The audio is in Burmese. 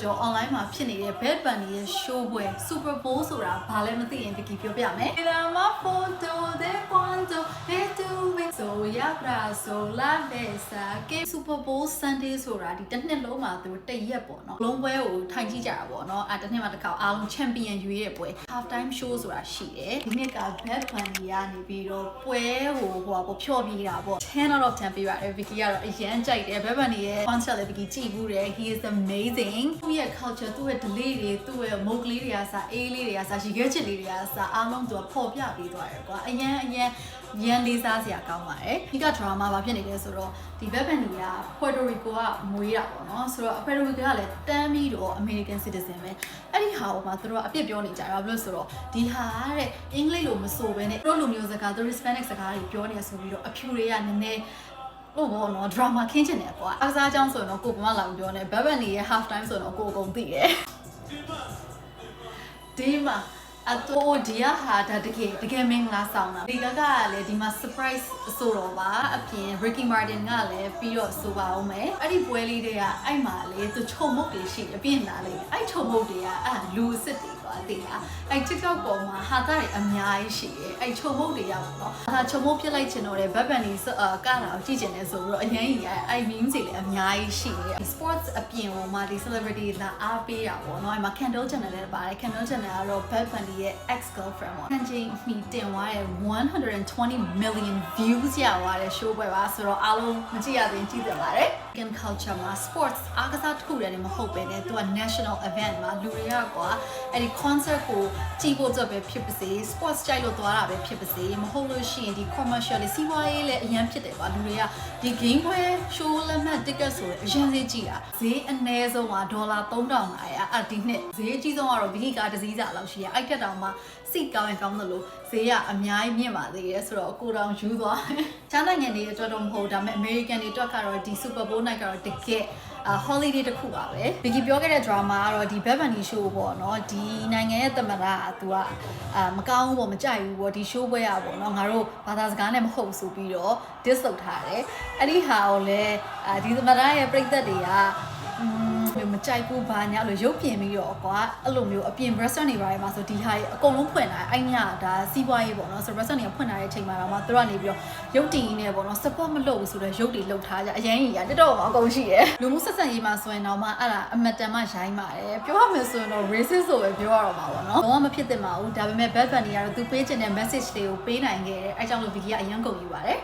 ကြော် online မှာဖြစ်နေတဲ့ Bad Bunny ရဲ့ show ပွဲ Super Bowl ဆိုတာဘာလဲမသိရင် Vicky ပြောပြမယ်။ La foto de cuando estuve soy abrazo la besa que Super Bowl Sunday ဆိုတာဒီတစ်နှစ်လုံးမှာသူတရက်ပေါ့နော်။လုံးပွဲကိုထိုင်ကြည့်ကြတာပေါ့နော်။တစ်နှစ်မှာတစ်ခါအားလုံး champion ရွေးတဲ့ပွဲ half time show ဆိုတာရှိတယ်။ဒီနှစ်က Bad Bunny ကနေပြီးတော့ပွဲကိုဖြောပြတာပေါ့10 out of 10ပြရတယ် Vicky ကတော့အရန်ကြိုက်တယ် Bad Bunny ရဲ့ concert လည်း Vicky ကြည့်ဘူးတယ် he is amazing သူ့ရဲ့ culture သူ့ရဲ့ delay တွေသူ့ရဲ့ မုတ်ကလေးတွေကစားအေးလေးတွေကစားရေခဲချစ်လေးတွေကစားအားလုံးသူကပေါ်ပြပေးသွားတယ်ကွာအရန်လေးစားစရာကောင်းပါတယ်ဒီက drama ဘာဖြစ်နေလဲဆိုတော့ဒီ Bad Bunny က Puerto Rico ကမွေးတာပေါ့နော်ဆိုတော့ Puerto Rico ကလည်းတန်းပြီးတော့ American citizen ပဲအဲ့ဒီဟာကိုမှသူတို့ကအပြစ်ပြောနေကြတာဘာလို့ဆိုတော့ဒီဟာတဲ့အင်္ဂလိပ်လိုမဆိုဘဲနဲ့သူတို့လူမျိုးစကားသူတို့ Hispanic စကားတွေပြောနေရဆိုပြီးတော့အဖြူတွေကနည်းနည်းဘောနော် drama ခင်းချင်တယ်ကွာအားစားအကြောင်းဆိုရင်တော့ကိုကမလာပြောနေ Bad Bunny ရဲ့ half time ဆိုတော့ကိုအကုန်သိတယ်ဒီမှာအတော့ဒီဟာဒါတကယ်မင်္ဂလာဆောင်တာဒီကလည်းဒီမှာ surprise ဆိုတော့ပါအပြင် Ricky Martin ကလည်းပြီးတော့ဆိုပါအောင်မယ်အဲ့ဒီပွဲလေးတွေကအဲ့မှာလေသူခြုံမုတ်တွေရှိအပြင်လာလေအဲ့ခြုံမုတ်တွေကလူအစ်စ်တွေကွာသိလားအဲ့ TikTok ပေါ်မှာဟာတာတွေအများကြီးရှိတယ်အဲ့ခြုံမုတ်တွေရောက်တော့ဟာခြုံမုတ်ပြစ်လိုက်ချင်တော့တယ် Bad Bunny ကလာကိုကြည့်ချင်တယ်ဆိုပြီးတော့အရင်ကြီးအဲ့ memes တွေလည်းအများကြီးရှိတယ် sports အပြင်ပေါ်မှာဒီ celebrity လာအားပေးတာပေါ့နော်အဲ့မှာ Kendall Jenner လည်းပါတယ် Kendall Jenner ကတော့ Bad Bunny ရဲ့ ex-girlfriend ပေါ့။ချင်းမီတင်သွားတဲ့120 million views ရသွားတဲ့ show ပွဲပါဆိုတော့အားလုံးမကြည့်ရသေးကြည့်သင့်ပါတယ်။ American culture မှာ sports အားကစားတစ်ခုတည်းမဟုတ်ပဲနဲ့သူက national event မှာလူတွေကကွာအဲ့ဒီ concert ကိုကြည့်ဖို့အတွက်ပဲဖြစ်ပါစေ sports ကြိုက်လို့သွားတာပဲဖြစ်ပါစေမဟုတ်လို့ရှိရင်ဒီ commercial လေးစီးပွားရေးလည်းအရင်ဖြစ်တယ်ပါလူတွေကဒီ game ပွဲ show လက်မှတ် ticket ဆိုအရင်စီးကြည့်တာဈေးအနည်းဆုံးက$3500ဒီနှစ်ဈေးအကြီးဆုံးကတော့ Vicky ကားတစ်စီးစာလောက်ရှိရအဲ့ထက်တောင်မှစိတ်ကောင်းရင်ကောင်းသလိုဈေးကအများကြီးမြင့်ပါသေးတယ်ဆိုတော့ကိုတောင်ယူသွားချမ်းနိုင်ငံတွေအတွက်တော့မဟုတ်ဒါပေမဲ့ American တွေအတွက်ကတော့ဒီ Super Bowl night ကတော့တကယ်holiday တစ်ခုပါပဲ Vicky ပြောခဲ့တဲ့ drama ကတော့ဒီ Bad Bunny show ပေါ့နော်ဒီနိုင်ငံရဲ့သမ္မတကသူကမကောင်းဘူးပေါ့မကြိုက်ဘူးပေါ့ဒီ show ပွဲရပေါ့နော်ငါတို့ဘာသာစကားနဲ့မဟုတ်ဆိုပြီးတော့ diss လုပ်ထားတယ်အဲ့ဒီဟာကိုလည်းဒီသမ္မတရဲ့ပြည်သက်တွေကမကြိုက်ဘူးဘာညာလို့ရုပ်ပြင်ပြီးတော့ကွာအဲ့လိုမျိုးအပြင် restaurant တွေပါတယ်မှာဆိုဒီဟာအကုန်လုံးဖွင့်လာအဲ့ညဒါစီးပွားရေးပေါ့နော်ဆို restaurant တွေကဖွင့်လာတဲ့အချိန်မှာတော့မှသူတို့ကနေပြီးတော့ရုပ်တင်ရင်းနဲ့ပေါ့နော် support မလုပ်ဘူးဆိုတော့ရုပ်တွေလှုပ်ထားကြအရင်ကြီးတက်တော့မှအကုန်ရှိတယ်လူမှုဆက်ဆံရေးမှာဆိုရင်တော့မှအဲ့ဒါအမတန်မှရိုင်းပါတယ်ပြောရမယ်ဆိုရင်တော့ racist ဆိုပဲပြောရတော့မှာပေါ့နော်ဘာမှမဖြစ်သင့်ပါဘူးဒါပေမဲ့ Bad Bunny ကတော့သူပေးချင်တဲ့ message တွေကိုပေးနိုင်ခဲ့တယ်အဲကြောင့်လို့ Vicky ကအရင်ကုန်ယူပါတယ်